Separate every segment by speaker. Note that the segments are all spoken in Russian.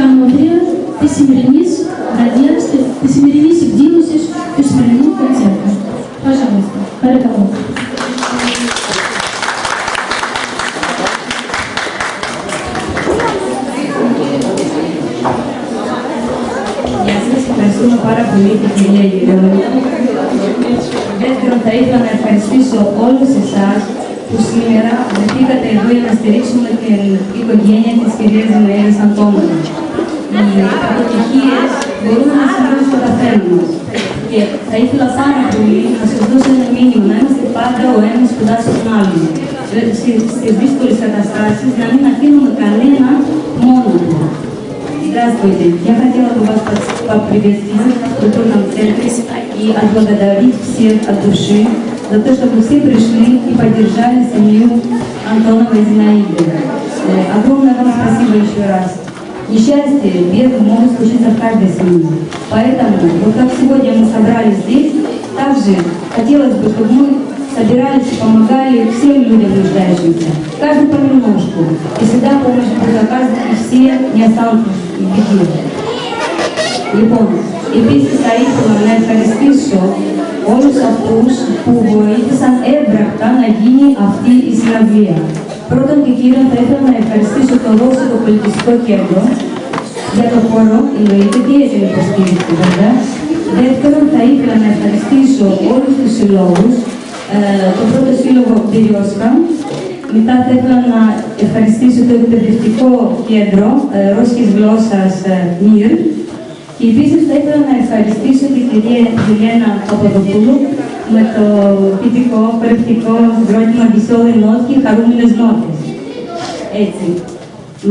Speaker 1: λοκανόβρια της σημερινής βραδιάς, της σημερινής εκδήλωσης του σημερινού κονцерту. Пожалуйста, παρακαλώ.
Speaker 2: Ευχαριστούμε πάρα πολύ την κυρία Γελιόλη. Δεύτερον, θα ήθελα να ευχαριστήσω όλους εσάς που σήμερα βρεθήκατε εδώ για να στηρίξουμε την οικογένεια της κυρίας Ζηναίδας Αντώνου. Οι αποτυχίες μπορούν να συμβούν στο καθένα μας. Και θα ήθελα πάρα πολύ να σας δώσω ένα μήνυμα, να είμαστε πάντα ο ένας κοντά στον άλλον. Στις δύσκολες καταστάσεις, να μην αφήνουμε κανένα μόνο του. Здравствуйте. Я хотела бы вас поприветствовать в культурном центре и отблагодарить всех от души за то, что вы все пришли и поддержали семью Антоновой Зинаиды. Огромное вам спасибо еще раз. Несчастье, беды могут случиться в каждой семье. Поэтому, вот как сегодня мы собрались здесь, также хотелось бы, чтобы мы собирались и помогали всем людям нуждающимся. Каждый понемножку. И всегда помощь будет оказана, и все не останутся в беде. Λοιπόν, επίσης θα ήθελα να ευχαριστήσω όλους αυτούς που βοήθησαν έμπρακτα να γίνει αυτή η συναυλία. Πρώτον και κύριον θα ήθελα να ευχαριστήσω το Ρώσικο Πολιτιστικό Κέντρο για το χώρο, εννοείται και για την υποστήριξη βέβαια. Δεύτερον, θα ήθελα να ευχαριστήσω όλους τους συλλόγους, το πρώτο σύλλογο Μπυριόσκα. Μετά θα ήθελα να ευχαριστήσω το εκπαιδευτικό κέντρο ρώσικης γλώσσας ΜΙΡ. Και επίσης θα ήθελα να ευχαριστήσω την κυρία Γιουλιένα Παπαδοπούλου με το ποιητικό, χορευτικό συγκρότημα Βυσσόλοι Νότ και Χαρούμενες Νότες. Έτσι.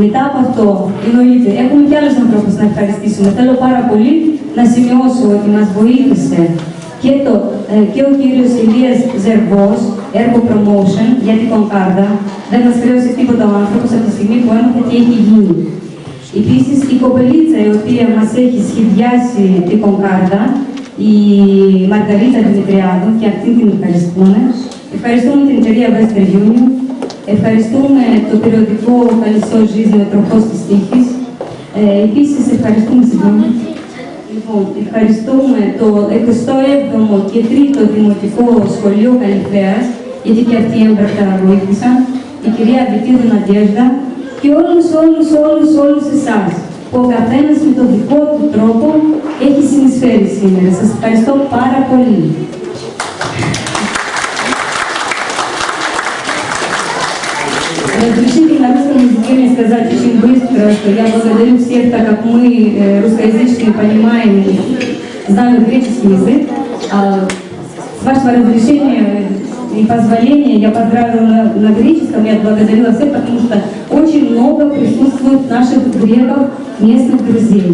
Speaker 2: Μετά από αυτό, εννοείται, έχουμε και άλλους ανθρώπους να ευχαριστήσουμε. Θέλω πάρα πολύ να σημειώσω ότι μας βοήθησε και ο κύριος Ηλίας Ζερβός, Ergo Promotion, για την Κονκάρδα. Δεν μας χρέωσε τίποτα ο άνθρωπος από τη στιγμή που έμαθε τι έχει γίνει. Επίσης, η κοπελίτσα η οποία μας έχει σχεδιάσει την Κονκάρδα, η Μαργαρίτα Δημητριάδου, και αυτή την ευχαριστούμε. Ευχαριστούμε την εταιρεία Western Union. Ευχαριστούμε το περιοδικό Καλισσό Жизнь με τροχός της τύχης. Επίσης, ευχαριστούμε Λοιπόν, ευχαριστούμε το 27ο και 3ο Δημοτικό Σχολείο Καλυθέας, γιατί και αυτοί έμπρακτα βοήθησαν, η κυρία Βιτίδου Ναντιέζδα και όλους εσάς, που ο καθένας με τον δικό του τρόπο έχει συνεισφέρει σήμερα. Σας ευχαριστώ πάρα πολύ. Разрешите на русском языке мне сказать очень быстро, что я благодарю всех, так как мы русскоязычные понимаем и знаем греческий язык. С вашего разрешения и позволения я поздравила на греческом и отблагодарила всех, потому что очень много присутствует наших греков, местных друзей.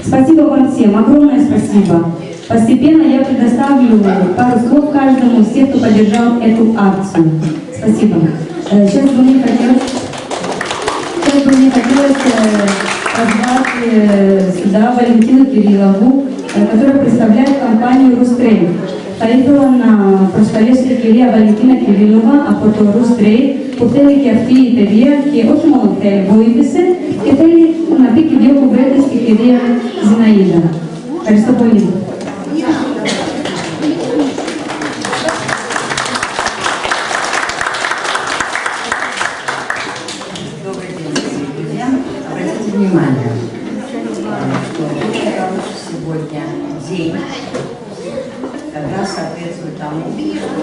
Speaker 2: Спасибо вам всем, огромное спасибо. Постепенно я предоставлю пару слов каждому из тех, кто поддержал эту акцию. Спасибо. Сейчас бы мне хотелось позвать сюда Валентину Кириллову, которая представляет компанию «Рустрейд». Θα ήθελα να προσκαλέσω την κυρία Βαλεντίνα Κυρίλοβα από το Ρουστρέι, που θέλει και αυτή η εταιρεία και όχι μόνο θέλει, βοήθησε και θέλει να πει και δύο κουβέντες στην κυρία Ζηναίδα. Ευχαριστώ πολύ.
Speaker 3: Добрый день, друзья. Обратите внимание, что очень хороший сегодня день, как раз соответствует тому, что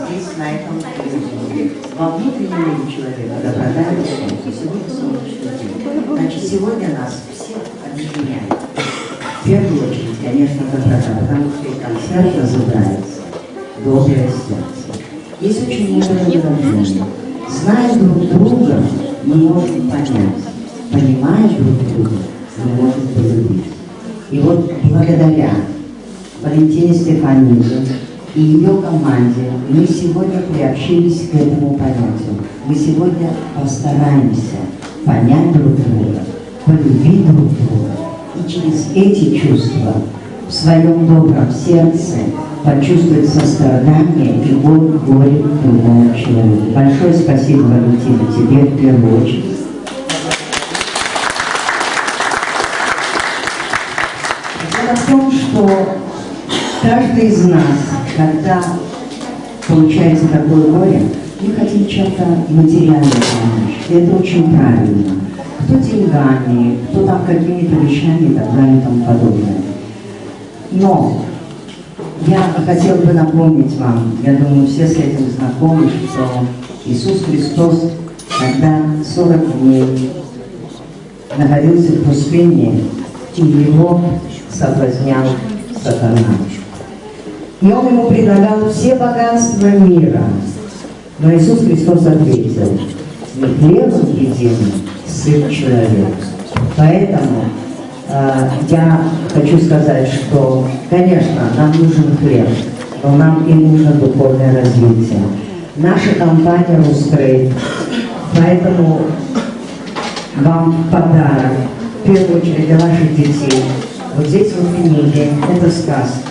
Speaker 3: здесь, на этом природе. Во внутреннем человека добродать солнце. Сегодня солнечный день. Значит, сегодня нас всех объединяет. В первую очередь, конечно, доброта, потому что и концерт называется «Доброе сердце». Есть очень мудрое выражение. Зная друг друга, мы можем понять. Понимая друг друга, мы можем полюбить. И вот благодаря Валентине Стефанидзе и ее команде мы сегодня приобщились к этому понятию. Мы сегодня постараемся понять друг друга, полюбить друг друга. И через эти чувства в своем добром сердце почувствовать сострадание и боль горе другого человека. Большое спасибо, Валентина, тебе в первую очередь. дело в том, что каждый из нас, когда получается такое горе, мы хотим чем-то материально помочь. И это очень правильно. Кто деньгами, кто там какими-то вещами и так далее и тому подобное. Но я хотела бы напомнить вам, я думаю, все с этим знакомы, что Иисус Христос, когда 40 дней находился в пустыне, и его соблазнял сатана. И он ему предлагал все богатства мира. Но Иисус Христос ответил: не хлебом единым Сын Человек. Поэтому я хочу сказать, что, конечно, нам нужен хлеб, но нам и нужно духовное развитие. Наша компания «Рустрейд», поэтому вам подарок, в первую очередь для ваших детей. Вот здесь вот книги, это сказки.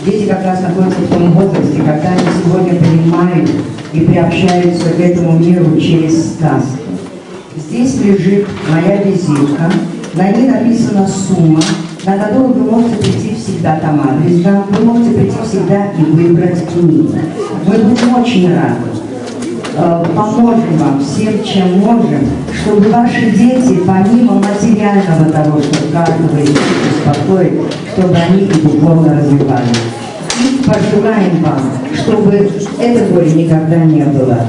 Speaker 3: Дети как раз находятся в том возрасте, когда они сегодня понимают и приобщаются к этому миру через сказки. Здесь лежит моя визитка, на ней написана сумма, на которую вы можете прийти всегда, там адрес, вы можете прийти всегда и выбрать книгу. Мы будем очень рады, поможем вам всем, чем можем, чтобы ваши дети, помимо материального того, что каждого из них беспокоит, чтобы они и духовно развивались. И пожелаем вам, чтобы это горе никогда не было.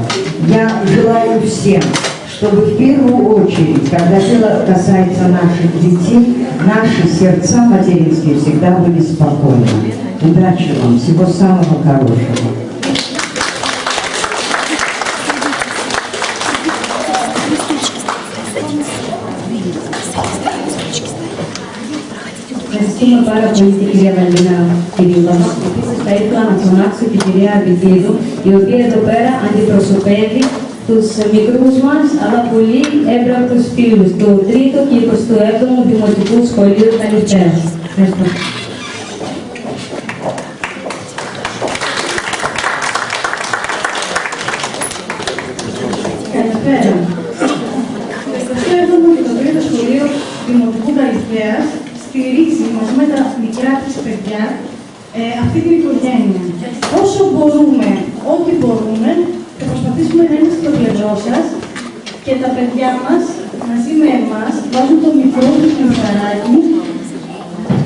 Speaker 3: Я желаю всем, чтобы в первую очередь, когда дело касается наших детей, наши сердца материнские всегда были спокойны. Удачи вам, всего самого хорошего.
Speaker 2: Ευχαριστούμε πάρα πολύ την κυρία Βαλίνα Κυρίλοβα. Επίσης θα ήθελα να φωνάξω την κυρία Βιτίδου, η οποία εδώ πέρα αντιπροσωπεύει τους μικρούς μας, αλλά πολύ έμπρακτους φίλους του 3ου και 27ου Δημοτικού Σχολείου Καλυθέας. Ευχαριστώ.
Speaker 1: Καλησπέρα. Στο 27ο και το 3ο Σχολείο Δημοτικού Καλυθέας στηρίζει μαζί με τα μικρά της παιδιά αυτή την οικογένεια. Όσο μπορούμε, ό,τι μπορούμε, θα προσπαθήσουμε να είμαστε στο πλευρό σας και τα παιδιά μας, μαζί με εμάς, βάζουν το μικρό τους μηχανάκι,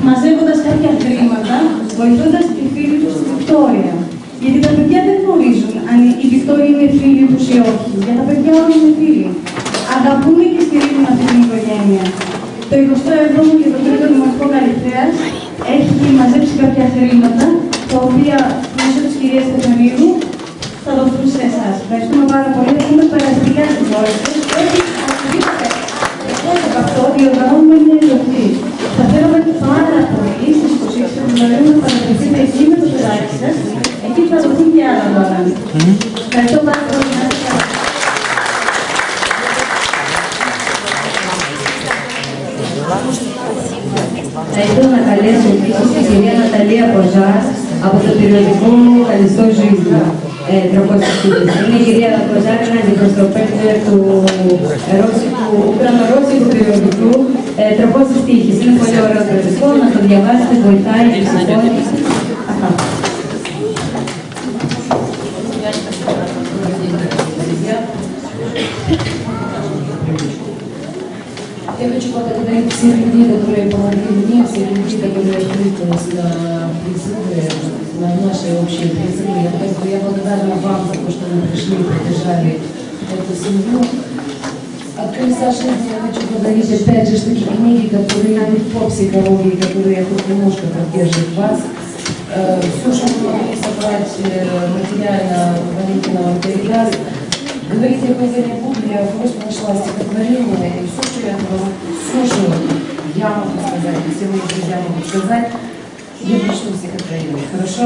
Speaker 1: μαζεύοντας κάποια χρήματα, βοηθώντας τη φίλη τους στη Βικτόρια. Γιατί τα παιδιά δεν γνωρίζουν αν η Βικτόρια είναι φίλη τους ή όχι. Για τα παιδιά όλοι είναι φίλοι. Αγαπούν και στηρίζουν αυτή την οικογένεια. Το 27ο και το 3ο Δημοτικό Καλυθέας έχει μαζέψει κάποια χρήματα, τα οποία μέσω της κυρίας Στεφανίδου θα δοθούν σε εσάς. Ευχαριστούμε πάρα πολύ. Έχουμε περαστικά στις ώρες σας. Έτσι, οτιδήποτε εκτός από αυτό, διοργανώνουμε μια εκλογή. Θα θέλαμε πάρα πολύ στις 26 Φεβρουαρίου να παρακολουθείτε εκεί με το παιδάκι σας. Εκεί θα δοθούν και άλλα δώρα. Ευχαριστώ πάρα πολύ.
Speaker 2: Θα ήθελα να καλέσω επίσης την κυρία Ναταλία Ποζάς από το περιοδικό Καλιστό Жизнь. Είναι η κυρία Ποζάς, είναι αντιπροσωπεύτρια του ουκρανορώσικου περιοδικού Τροπός Τύχης. Είναι πολύ ωραίο περιοδικό, να το διαβάσετε, βοηθάει, ψυχώνει.
Speaker 4: Я хочу поблагодарить всех людей, которые помогли мне, всех людей, которые откликнулись на призывы, на наши общие призывы. Я благодарна вам за то, что вы пришли и поддержали эту семью. От колеса жизни я хочу подарить опять же такие книги, которые идут по психологии, которые хоть немножко поддерживают вас. Все, что вы могли собрать материально, Валентина вам передаст. Говорить я книга не буду, я просто нашла стихотворение, и все, что я вам слушаю, я могу сказать, и все мои друзья могут сказать, я прочту стихотворение, хорошо?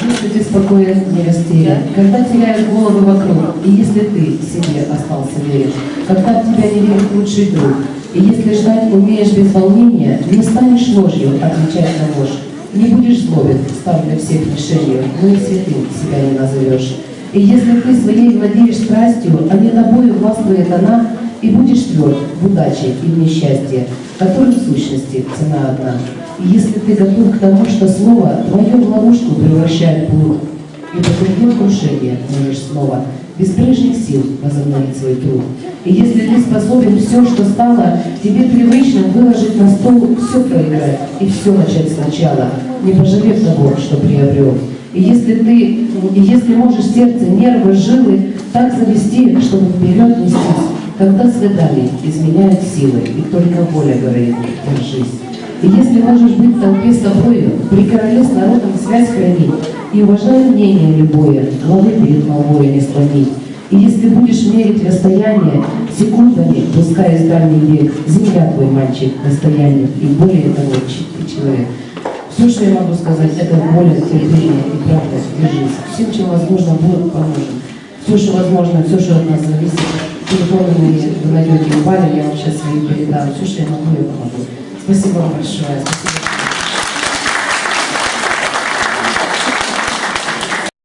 Speaker 4: Если ты спокоен, не растерян, когда теряют головы вокруг, и если ты себе остался верен, когда в тебя не верит лучший друг, и если ждать умеешь без волнения, не станешь ложью отвечать на ложь, не будешь злобен, став для всех решением, но и святым себя не назовешь. И если ты своей владеешь страстью, а не тобою властвует она, И будешь тверд в удаче и в несчастье, которым в сущности цена одна. И если ты готов к тому, что слово твое в ловушку превращает плод, и потерпев крушение можешь снова без прежних сил возобновить свой труд. И если ты способен все, что стало тебе привычным, выложить на стол, все проиграть и все начать сначала, не пожалев того, что приобрел. И если можешь сердце, нервы, жилы так завести, чтобы вперед нестись, когда следами изменяют силы, и только воля говорит: держись. И если можешь быть в толпе с тобою, при короле с народом связь хранить, и уважая мнение любое, главы перед молвой не склонить. И если будешь мерить расстояние секундами, пускай из дальний век, земля твой мальчик, расстояние, и более того, ты человек. Все, что я могу сказать, это воля, терпение и правда. Держись. Всем, чем возможно, будет поможем. Все, что возможно, все, что от нас зависит, телефоны вы найдете в баре, я вам сейчас свои передам. Все, что я могу, я помогу. Спасибо вам большое. Спасибо.